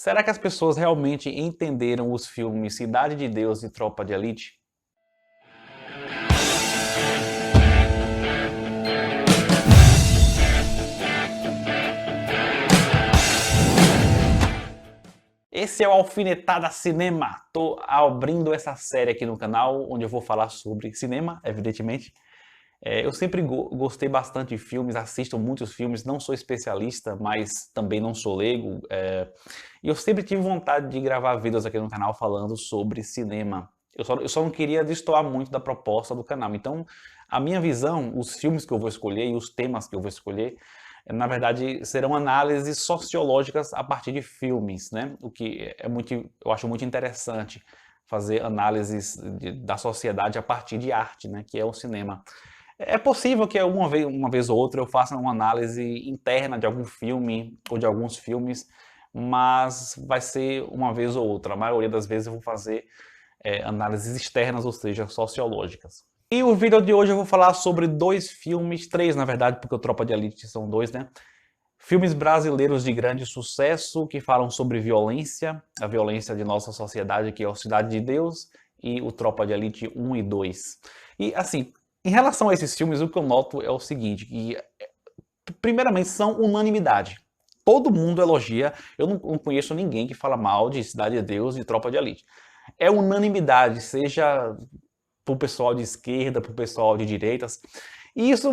Será que as pessoas realmente entenderam os filmes Cidade de Deus e Tropa de Elite? Esse é o Alfinetada Cinema. Tô abrindo essa série aqui no canal, onde eu vou falar sobre cinema, evidentemente. Eu sempre gostei bastante de filmes, assisto muitos filmes, não sou especialista, mas também não sou leigo. E eu sempre tive vontade de gravar vídeos aqui no canal falando sobre cinema. Eu só não queria destoar muito da proposta do canal. Então, a minha visão, os filmes que eu vou escolher e os temas que eu vou escolher, na verdade, serão análises sociológicas a partir de filmes, né? O que eu acho muito interessante, fazer análises da sociedade a partir de arte, né? Que é o cinema. É possível que uma vez ou outra eu faça uma análise interna de algum filme ou de alguns filmes, mas vai ser uma vez ou outra. A maioria das vezes eu vou fazer análises externas, ou seja, sociológicas. E o vídeo de hoje eu vou falar sobre três na verdade, porque o Tropa de Elite são dois, né? Filmes brasileiros de grande sucesso que falam sobre violência, a violência de nossa sociedade, que é o Cidade de Deus, e o Tropa de Elite 1 e 2. E assim, em relação a esses filmes, o que eu noto é o seguinte, que primeiramente são unanimidade. Todo mundo elogia, eu não conheço ninguém que fala mal de Cidade de Deus e Tropa de Elite. É unanimidade, seja para o pessoal de esquerda, para o pessoal de direitas. E isso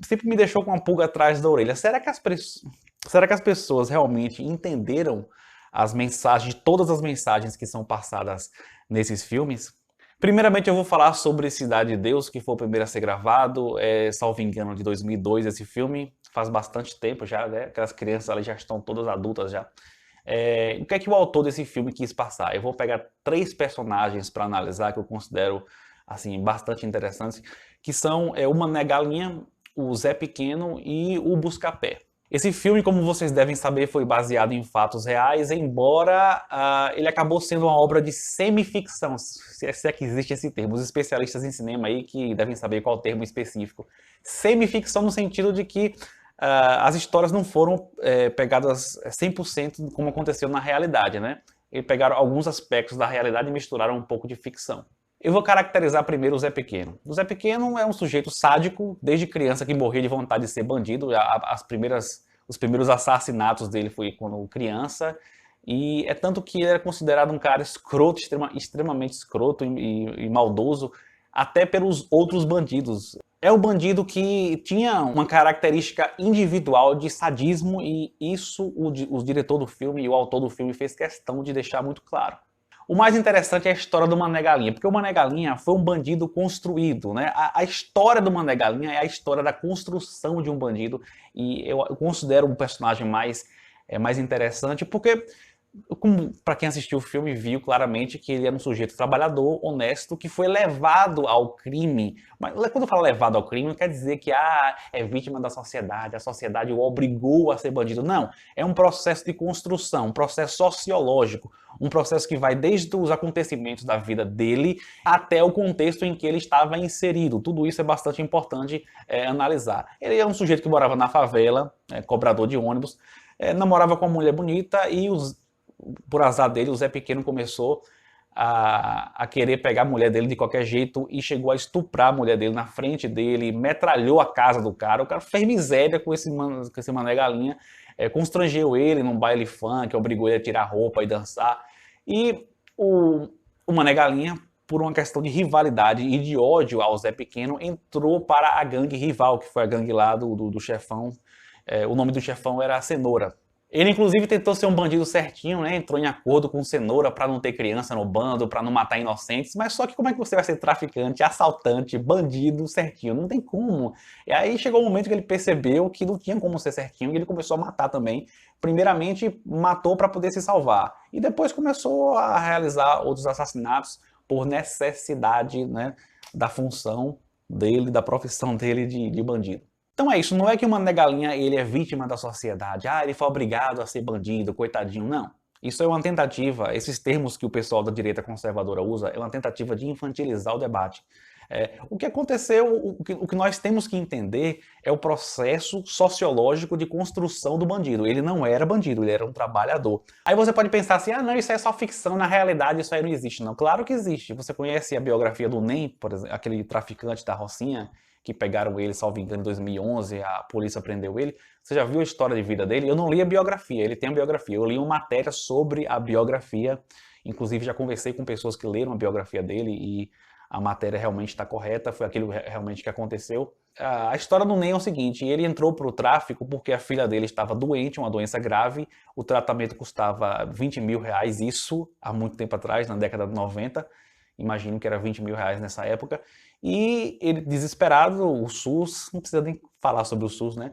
sempre me deixou com uma pulga atrás da orelha. Será que as pessoas realmente entenderam as mensagens, todas as mensagens que são passadas nesses filmes? Primeiramente eu vou falar sobre Cidade de Deus, que foi o primeiro a ser gravado, salvo engano, de 2002 esse filme. Faz bastante tempo já, né? Aquelas crianças ali já estão todas adultas já. O que é que o autor desse filme quis passar? Eu vou pegar três personagens para analisar que eu considero assim bastante interessantes, que são o Mané Galinha, o Zé Pequeno e o Buscapé. Esse filme, como vocês devem saber, foi baseado em fatos reais, embora ele acabou sendo uma obra de semificção, se é que existe esse termo. Os especialistas em cinema aí que devem saber qual é o termo específico. Semificção no sentido de que as histórias não foram pegadas 100% como aconteceu na realidade, né? Eles pegaram alguns aspectos da realidade e misturaram um pouco de ficção. Eu vou caracterizar primeiro o Zé Pequeno. O Zé Pequeno é um sujeito sádico, desde criança que morria de vontade de ser bandido. Os primeiros assassinatos dele foi quando criança. E é tanto que ele era considerado um cara escroto, extremamente escroto e maldoso, até pelos outros bandidos. É um bandido que tinha uma característica individual de sadismo e isso o diretor do filme e o autor do filme fez questão de deixar muito claro. O mais interessante é a história do Mané Galinha, porque o Mané Galinha foi um bandido construído, né? A história do Mané Galinha é a história da construção de um bandido e eu considero um personagem mais interessante porque para quem assistiu o filme, viu claramente que ele era um sujeito trabalhador, honesto, que foi levado ao crime. Mas quando eu falo levado ao crime, não quer dizer que é vítima da sociedade, a sociedade o obrigou a ser bandido. Não, é um processo de construção, um processo sociológico, um processo que vai desde os acontecimentos da vida dele até o contexto em que ele estava inserido. Tudo isso é bastante importante analisar. Ele é um sujeito que morava na favela, cobrador de ônibus, namorava com uma mulher bonita e por azar dele, o Zé Pequeno começou a querer pegar a mulher dele de qualquer jeito e chegou a estuprar a mulher dele na frente dele, metralhou a casa do cara. O cara fez miséria com esse Mané Galinha, constrangeu ele num baile funk, obrigou ele a tirar a roupa e dançar. E o Mané Galinha, por uma questão de rivalidade e de ódio ao Zé Pequeno, entrou para a gangue rival, que foi a gangue lá do chefão. O nome do chefão era Cenoura. Ele, inclusive, tentou ser um bandido certinho, né? Entrou em acordo com o Cenoura para não ter criança no bando, para não matar inocentes. Mas só que como é que você vai ser traficante, assaltante, bandido certinho? Não tem como. E aí chegou o momento que ele percebeu que não tinha como ser certinho e ele começou a matar também. Primeiramente, matou para poder se salvar. E depois começou a realizar outros assassinatos por necessidade, né, da função dele, da profissão dele de bandido. Então é isso, não é que o Mané Galinha ele é vítima da sociedade, ele foi obrigado a ser bandido, coitadinho, não. Isso é uma tentativa, esses termos que o pessoal da direita conservadora usa, é uma tentativa de infantilizar o debate. O que aconteceu, o que nós temos que entender é o processo sociológico de construção do bandido. Ele não era bandido, ele era um trabalhador. Aí você pode pensar assim, ah não, isso é só ficção, na realidade isso aí não existe. Não, claro que existe. Você conhece a biografia do Nem, por exemplo, aquele traficante da Rocinha, que pegaram ele, salvo engano, em 2011, a polícia prendeu ele. Você já viu a história de vida dele? Eu não li a biografia, ele tem a biografia. Eu li uma matéria sobre a biografia, inclusive já conversei com pessoas que leram a biografia dele e a matéria realmente está correta, foi aquilo realmente que aconteceu. A história do Ney é o seguinte, ele entrou para o tráfico porque a filha dele estava doente, uma doença grave, o tratamento custava 20 mil reais, isso há muito tempo atrás, na década de 90, imagino que era 20 mil reais nessa época, e ele desesperado, o SUS, não precisa nem falar sobre o SUS, né?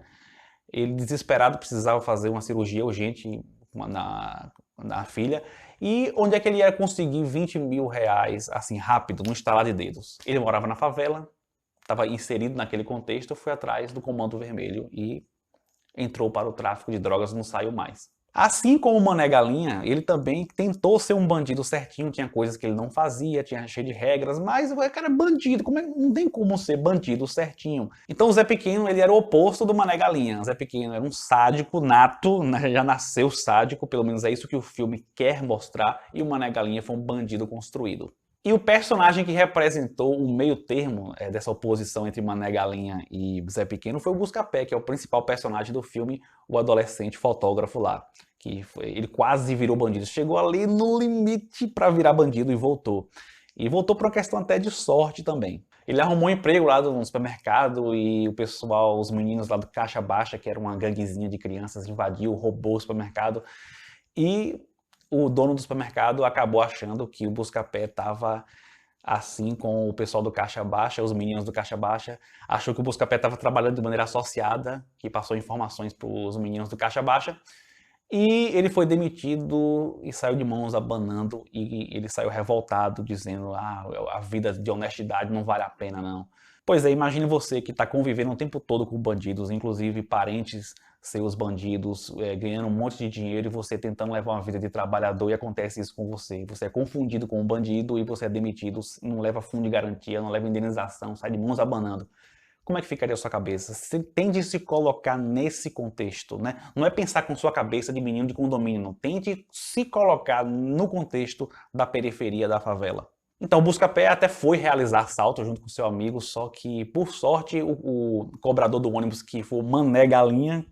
Ele desesperado precisava fazer uma cirurgia urgente na filha. E onde é que ele ia conseguir 20 mil reais, assim, rápido, num estalar de dedos? Ele morava na favela, estava inserido naquele contexto, foi atrás do Comando Vermelho e entrou para o tráfico de drogas, não saiu mais. Assim como o Mané Galinha, ele também tentou ser um bandido certinho, tinha coisas que ele não fazia, tinha cheio de regras, mas o cara é bandido, não tem como ser bandido certinho. Então o Zé Pequeno, ele era o oposto do Mané Galinha. O Zé Pequeno era um sádico nato, né? Já nasceu sádico, pelo menos é isso que o filme quer mostrar, e o Mané Galinha foi um bandido construído. E o personagem que representou o meio termo dessa oposição entre Mané Galinha e Zé Pequeno foi o Buscapé, que é o principal personagem do filme, o adolescente fotógrafo lá. Ele quase virou bandido, chegou ali no limite para virar bandido e voltou. E voltou por uma questão até de sorte também. Ele arrumou um emprego lá no supermercado e o pessoal, os meninos lá do Caixa Baixa, que era uma ganguezinha de crianças, invadiu, roubou o supermercado. E o dono do supermercado acabou achando que o Buscapé estava assim com o pessoal do Caixa Baixa, os meninos do Caixa Baixa, achou que o Buscapé estava trabalhando de maneira associada, que passou informações para os meninos do Caixa Baixa, e ele foi demitido e saiu de mãos abanando, e ele saiu revoltado, dizendo, a vida de honestidade não vale a pena não. Pois é, imagine você que está convivendo o tempo todo com bandidos, inclusive parentes seus bandidos, ganhando um monte de dinheiro e você tentando levar uma vida de trabalhador e acontece isso com você. Você é confundido com um bandido e você é demitido, não leva fundo de garantia, não leva indenização, sai de mãos abanando. Como é que ficaria a sua cabeça? Você tende a se colocar nesse contexto, né? Não é pensar com sua cabeça de menino de condomínio, não. Tente se colocar no contexto da periferia da favela. Então o Buscapé até foi realizar assalto junto com seu amigo, só que, por sorte, o cobrador do ônibus, que foi o Mané Galinha,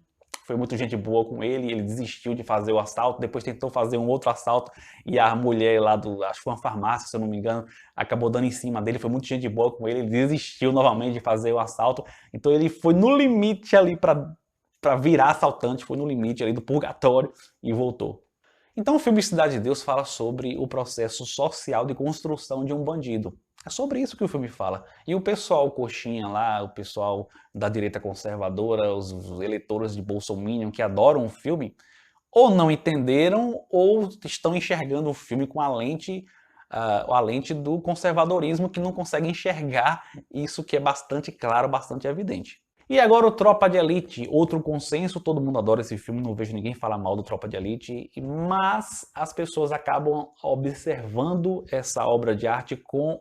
foi muito gente boa com ele desistiu de fazer o assalto, depois tentou fazer um outro assalto e a mulher lá acho que foi uma farmácia, se eu não me engano, acabou dando em cima dele, foi muito gente boa com ele desistiu novamente de fazer o assalto, então ele foi no limite ali para virar assaltante, foi no limite ali do purgatório e voltou. Então o filme Cidade de Deus fala sobre o processo social de construção de um bandido. É sobre isso que o filme fala. E o pessoal coxinha lá, o pessoal da direita conservadora, os eleitores de Bolsominion que adoram o filme, ou não entenderam ou estão enxergando o filme com a lente do conservadorismo, que não consegue enxergar isso que é bastante claro, bastante evidente. E agora o Tropa de Elite, outro consenso, todo mundo adora esse filme, não vejo ninguém falar mal do Tropa de Elite, mas as pessoas acabam observando essa obra de arte com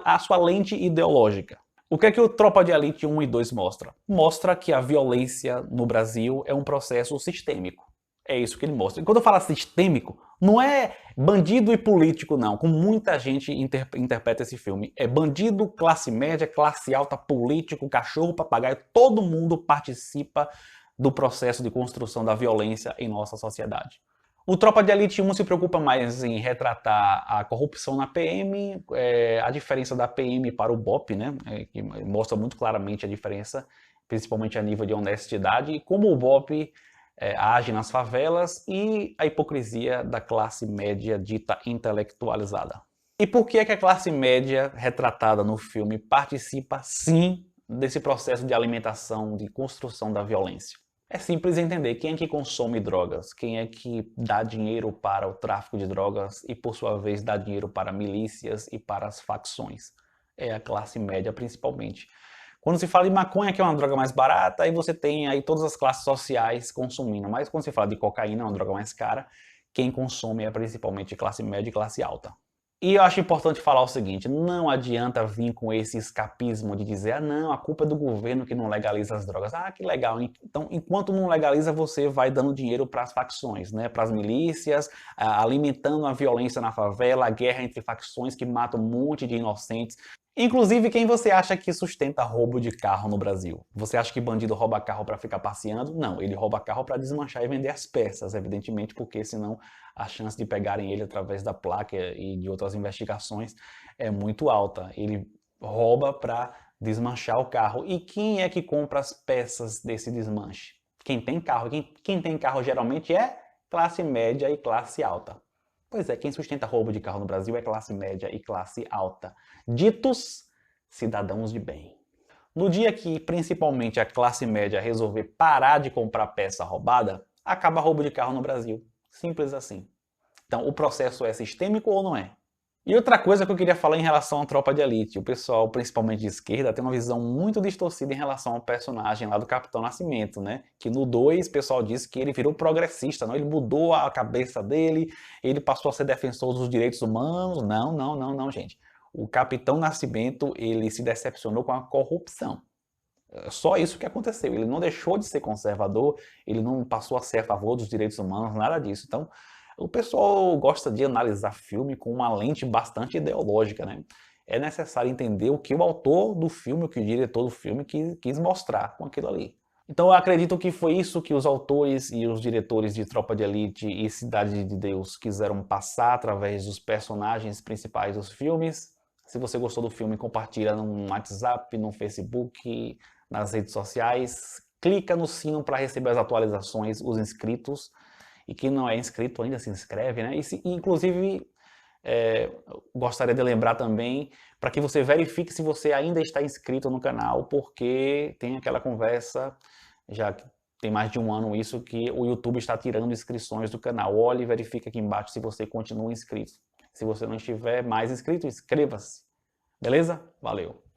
a sua lente ideológica. O que é que o Tropa de Elite 1 e 2 mostra? Mostra que a violência no Brasil é um processo sistêmico. É isso que ele mostra. E quando eu falo sistêmico, não é bandido e político, não, como muita gente interpreta esse filme. É bandido, classe média, classe alta, político, cachorro, papagaio, todo mundo participa do processo de construção da violência em nossa sociedade. O Tropa de Elite 1 se preocupa mais em retratar a corrupção na PM, a diferença da PM para o BOP, né, que mostra muito claramente a diferença, principalmente a nível de honestidade, e como o BOP age nas favelas e a hipocrisia da classe média dita intelectualizada. E por que é que a classe média retratada no filme participa sim desse processo de alimentação, de construção da violência? É simples entender quem é que consome drogas, quem é que dá dinheiro para o tráfico de drogas e por sua vez dá dinheiro para milícias e para as facções. É a classe média principalmente. Quando se fala de maconha, que é uma droga mais barata, aí você tem aí todas as classes sociais consumindo. Mas quando se fala de cocaína, é uma droga mais cara, quem consome é principalmente classe média e classe alta. E eu acho importante falar o seguinte, não adianta vir com esse escapismo de dizer, ah não, a culpa é do governo que não legaliza as drogas. Ah, que legal. Então, enquanto não legaliza, você vai dando dinheiro para as facções, né? Para as milícias, alimentando a violência na favela, a guerra entre facções que matam um monte de inocentes. Inclusive, quem você acha que sustenta roubo de carro no Brasil? Você acha que bandido rouba carro para ficar passeando? Não, ele rouba carro para desmanchar e vender as peças, evidentemente, porque senão a chance de pegarem ele através da placa e de outras investigações é muito alta. Ele rouba para desmanchar o carro. E quem é que compra as peças desse desmanche? Quem tem carro. Quem tem carro geralmente é classe média e classe alta. Pois é, quem sustenta roubo de carro no Brasil é classe média e classe alta. Ditos cidadãos de bem. No dia que principalmente a classe média resolver parar de comprar peça roubada, acaba roubo de carro no Brasil. Simples assim. Então, o processo é sistêmico ou não é? E outra coisa que eu queria falar em relação à Tropa de Elite. O pessoal, principalmente de esquerda, tem uma visão muito distorcida em relação ao personagem lá do Capitão Nascimento, né? Que no 2 o pessoal disse que ele virou progressista, não? Ele mudou a cabeça dele, ele passou a ser defensor dos direitos humanos. Não, não, não, não, gente. O Capitão Nascimento, ele se decepcionou com a corrupção. É só isso que aconteceu. Ele não deixou de ser conservador, ele não passou a ser a favor dos direitos humanos, nada disso. Então, o pessoal gosta de analisar filme com uma lente bastante ideológica, né? É necessário entender o que o autor do filme, o que o diretor do filme quis mostrar com aquilo ali. Então eu acredito que foi isso que os autores e os diretores de Tropa de Elite e Cidade de Deus quiseram passar através dos personagens principais dos filmes. Se você gostou do filme, compartilha no WhatsApp, no Facebook, nas redes sociais. Clica no sino para receber as atualizações, os inscritos. E quem não é inscrito ainda se inscreve, né? Inclusive, gostaria de lembrar também para que você verifique se você ainda está inscrito no canal, porque tem aquela conversa, já que tem mais de um ano isso, que o YouTube está tirando inscrições do canal. Olhe e verifique aqui embaixo se você continua inscrito. Se você não estiver mais inscrito, inscreva-se. Beleza? Valeu!